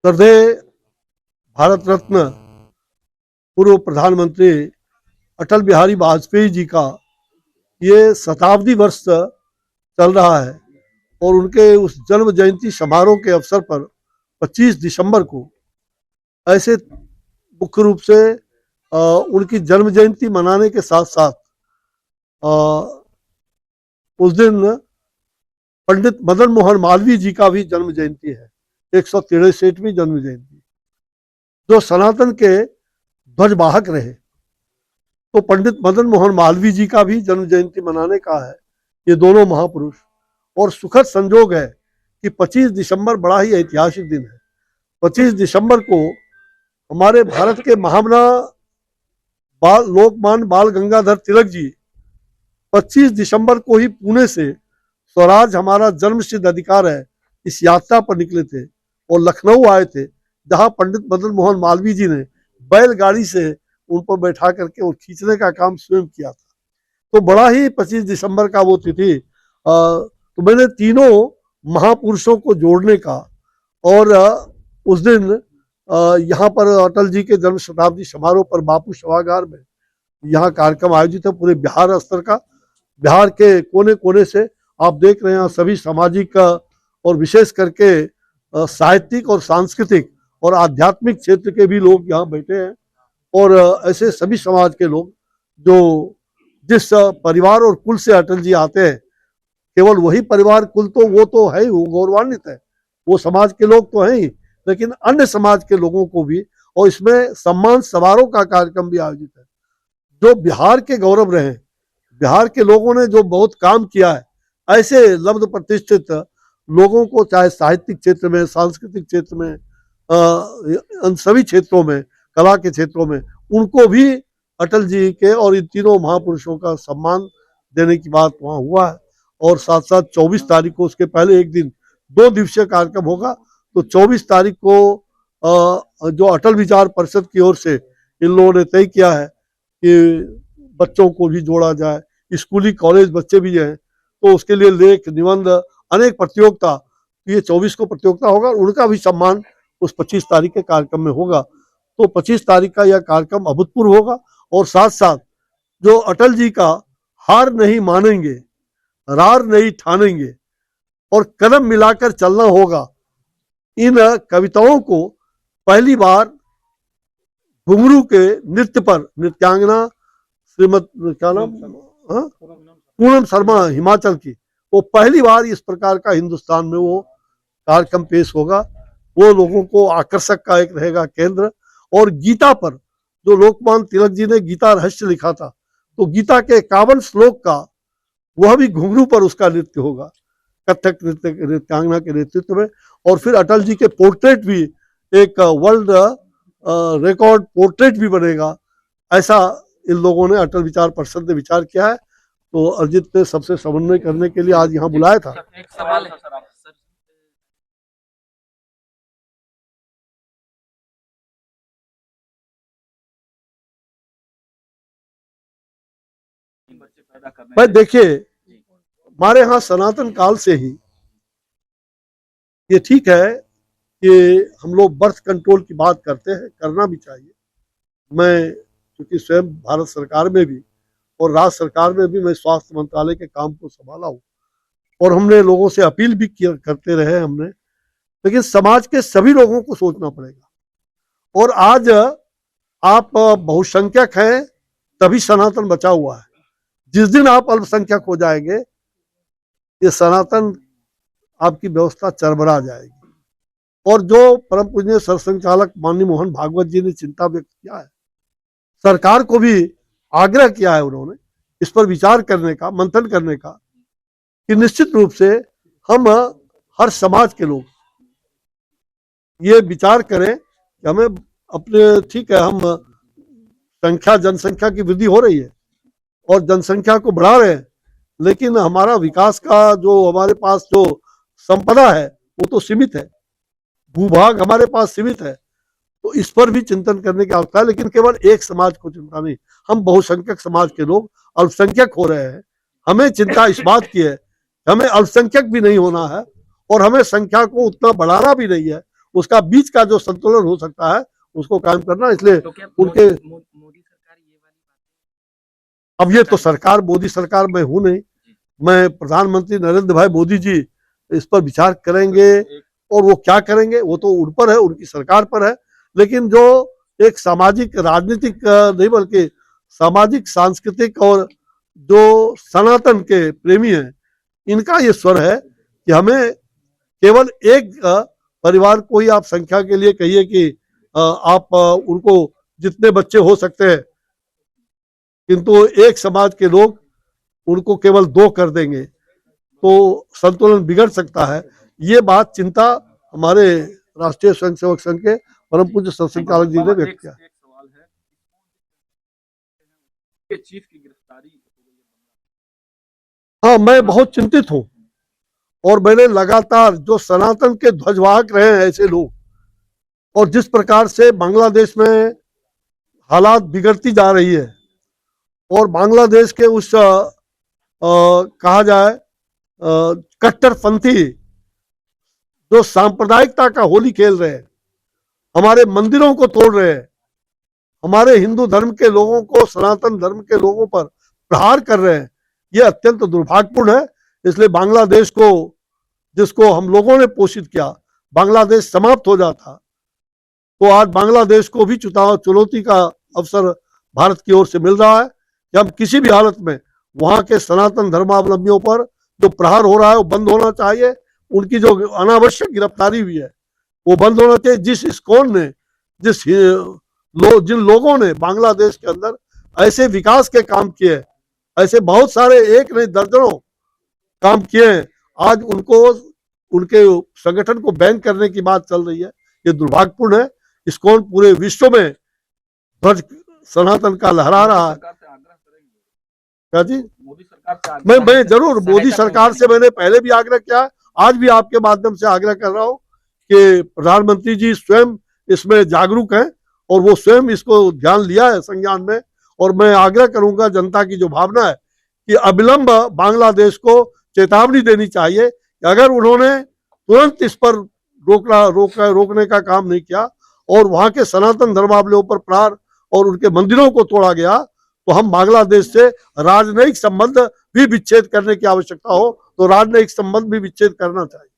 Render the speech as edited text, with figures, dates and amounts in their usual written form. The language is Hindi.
श्रद्धेय भारत रत्न पूर्व प्रधानमंत्री अटल बिहारी वाजपेयी जी का ये शताब्दी वर्ष चल रहा है और उनके उस जन्म जयंती समारोह के अवसर पर 25 दिसंबर को ऐसे मुख्य रूप से उनकी जन्म जयंती मनाने के साथ साथ उस दिन पंडित मदन मोहन मालवीय जी का भी जन्म जयंती है, 163वीं जन्म जयंती, जो सनातन के ध्वजवाहक रहे। तो पंडित मदन मोहन मालवीय जी का भी जन्म जयंती मनाने का है ये दोनों महापुरुष। और सुखद संजोग है कि 25 दिसंबर बड़ा ही ऐतिहासिक दिन है। 25 दिसंबर को हमारे भारत के महामना लोकमान्य बाल गंगाधर तिलक जी 25 दिसंबर को ही पुणे से स्वराज हमारा जन्म सिद्ध अधिकार है इस यात्रा पर निकले थे और लखनऊ आए थे, जहां पंडित मदन मोहन मालवीय जी ने बैलगाड़ी से उन पर बैठा करके और खींचने का काम स्वयं किया था। तो बड़ा ही 25 दिसंबर का वो तिथि, तो मैंने तीनों महापुरुषों को जोड़ने का और उस दिन यहाँ पर अटल जी के जन्म शताब्दी समारोह पर बापू सभागार में यहाँ कार्यक्रम आयोजित है पूरे बिहार स्तर का। बिहार के कोने कोने से आप देख रहे हैं सभी सामाजिक और विशेष करके साहित्यिक और सांस्कृतिक और आध्यात्मिक क्षेत्र के भी लोग यहाँ बैठे हैं और ऐसे सभी समाज के लोग जो जिस परिवार और कुल से अटल जी आते हैं, केवल वही परिवार कुल तो वो तो है ही, वो गौरवान्वित है, वो समाज के लोग तो हैं ही, लेकिन अन्य समाज के लोगों को भी। और इसमें सम्मान समारोह का कार्यक्रम भी आयोजित है। जो बिहार के गौरव रहे, बिहार के लोगों ने जो बहुत काम किया है, ऐसे लब्ध प्रतिष्ठित लोगों को, चाहे साहित्यिक क्षेत्र में, सांस्कृतिक क्षेत्र में, इन सभी क्षेत्रों में, कला के क्षेत्रों में, उनको भी अटल जी के और इन तीनों महापुरुषों का सम्मान देने की बात वहाँ हुआ है। और साथ साथ 24 तारीख को, उसके पहले एक दिन 2 दिवसीय कार्यक्रम होगा। तो 24 तारीख को जो अटल विचार परिषद की ओर से इन लोगों ने तय किया है कि बच्चों को भी जोड़ा जाए, स्कूली कॉलेज बच्चे भी हैं, तो उसके लिए लेख निबंध अनेक प्रतियोगिता, ये 24 को प्रतियोगिता होगा, उनका भी सम्मान उस 25 तारीख के कार्यक्रम में होगा। तो 25 तारीख का यह कार्यक्रम अभूतपूर्व होगा। और साथ साथ जो अटल जी का हार नहीं मानेंगे, रार नहीं ठानेंगे और कदम मिलाकर चलना होगा, इन कविताओं को पहली बार घुंघरू के नृत्य पर नृत्यांगना श्रीमद क्या नाम, पूनम शर्मा हिमाचल की, वो पहली बार इस प्रकार का हिंदुस्तान में वो कार्यक्रम पेश होगा। वो लोगों को आकर्षक का एक रहेगा केंद्र। और गीता पर जो लोकमान्य तिलक जी ने गीता रहस्य लिखा था, तो गीता के 51 श्लोक का वह भी घुंघरू पर उसका नृत्य होगा, कथक नृत्यांगना के नेतृत्व में। और फिर अटल जी के पोर्ट्रेट भी, एक वर्ल्ड रिकॉर्ड पोर्ट्रेट भी बनेगा, ऐसा इन लोगों ने, अटल विचार परिषद ने विचार किया है। तो अरिजीत ने सबसे समन्वय करने के लिए आज यहाँ बुलाया था। एक सवाल है सर, भाई देखिए, हमारे यहाँ सनातन काल से ही ये ठीक है कि हम लोग बर्थ कंट्रोल की बात करते हैं, करना भी चाहिए। मैं क्योंकि स्वयं भारत सरकार में भी और राज्य सरकार में भी मैं स्वास्थ्य मंत्रालय के काम को संभाला हूँ और हमने लोगों से अपील भी करते रहे हमने, लेकिन समाज के सभी लोगों को सोचना पड़ेगा। और आज आप बहुसंख्यक हैं तभी सनातन बचा हुआ है। जिस दिन आप अल्पसंख्यक हो जाएंगे, ये सनातन आपकी व्यवस्था चरमरा जाएगी। और जो परम पूजनीय सरसंघचालक माननीय मोहन भागवत जी ने चिंता व्यक्त किया है, सरकार को भी आग्रह किया है उन्होंने इस पर विचार करने का, मंथन करने का, कि निश्चित रूप से हम हर समाज के लोग ये विचार करें कि हमें अपने, ठीक है, हम जनसंख्या की वृद्धि हो रही है और जनसंख्या को बढ़ा रहे हैं, लेकिन हमारा विकास का जो हमारे पास जो संपदा है वो तो सीमित है, भूभाग हमारे पास सीमित है। तो इस पर भी चिंतन करने की आवश्यकता है। लेकिन केवल एक समाज को चिंता नहीं, हम बहुसंख्यक समाज के लोग अल्पसंख्यक हो रहे हैं। हमें चिंता इस बात की है, हमें अल्पसंख्यक भी नहीं होना है और हमें संख्या को उतना बढ़ाना भी नहीं है, उसका बीच का जो संतुलन हो सकता है उसको कायम करना। इसलिए तो क्या उनके मोदी सरकार ये वाली बात, अब ये तो सरकार मोदी सरकार में हूं नहीं, मैं प्रधानमंत्री नरेंद्र भाई मोदी जी इस पर विचार करेंगे और वो क्या करेंगे वो तो उन पर है, उनकी सरकार पर है। लेकिन जो एक सामाजिक राजनीतिक नहीं बल्कि सामाजिक सांस्कृतिक और जो सनातन के प्रेमी हैं इनका ये स्वर है कि हमें केवल एक परिवार को ही आप संख्या के लिए कहिए कि आप उनको जितने बच्चे हो सकते हैं, किंतु एक समाज के लोग उनको केवल 2 कर देंगे तो संतुलन बिगड़ सकता है। ये बात चिंता हमारे राष्ट्रीय स्वयंसेवक संघ के परम पूज्य संचालक जी ने व्यक्त किया। एक सवाल है कि चीफ की गिरफ्तारी हो गई है। हाँ, मैं बहुत चिंतित हूँ और मैंने लगातार जो सनातन के ध्वजवाहक रहे हैं ऐसे लोग और जिस प्रकार से बांग्लादेश में हालात बिगड़ती जा रही है और बांग्लादेश के उस कहा जाए कट्टरपंथी जो सांप्रदायिकता का होली खेल रहे हैं, हमारे मंदिरों को तोड़ रहे हैं, हमारे हिंदू धर्म के लोगों को सनातन धर्म के लोगों पर प्रहार कर रहे हैं, ये अत्यंत दुर्भाग्यपूर्ण है। इसलिए बांग्लादेश को जिसको हम लोगों ने पोषित किया, बांग्लादेश समाप्त हो जाता तो आज बांग्लादेश को भी चुनौती का अवसर भारत की ओर से मिल रहा है कि हम किसी भी हालत में वहां के सनातन धर्मावलंबियों पर जो प्रहार हो रहा है वो बंद होना चाहिए। उनकी जो अनावश्यक गिरफ्तारी हुई है वो बंद होना चाहिए। जिस इस्कॉन ने जिन लोगों ने बांग्लादेश के अंदर ऐसे विकास के काम किए, ऐसे बहुत सारे एक नहीं दर्जनों काम किए हैं, आज उनको उनके संगठन को बैन करने की बात चल रही है, ये दुर्भाग्यपूर्ण है। इस्कॉन पूरे विश्व में ध्वज सनातन का लहरा रहा है। क्या जी? मोदी सरकार से मैं जरूर मोदी सरकार से मैंने पहले भी आग्रह किया, आज भी आपके माध्यम से आग्रह कर रहा हूं कि प्रधानमंत्री जी स्वयं इसमें जागरूक हैं और वो स्वयं इसको ध्यान लिया है संज्ञान में। और मैं आग्रह करूंगा जनता की जो भावना है कि अविलंब बांग्लादेश को चेतावनी देनी चाहिए कि अगर उन्होंने तुरंत इस पर रोकने का काम नहीं किया और वहां के सनातन धर्मावलंबियों पर प्रहार और उनके मंदिरों को तोड़ा गया तो हम बांग्लादेश से राजनयिक संबंध भी विच्छेद करने की आवश्यकता हो तो राजनयिक संबंध भी विच्छेद करना चाहिए।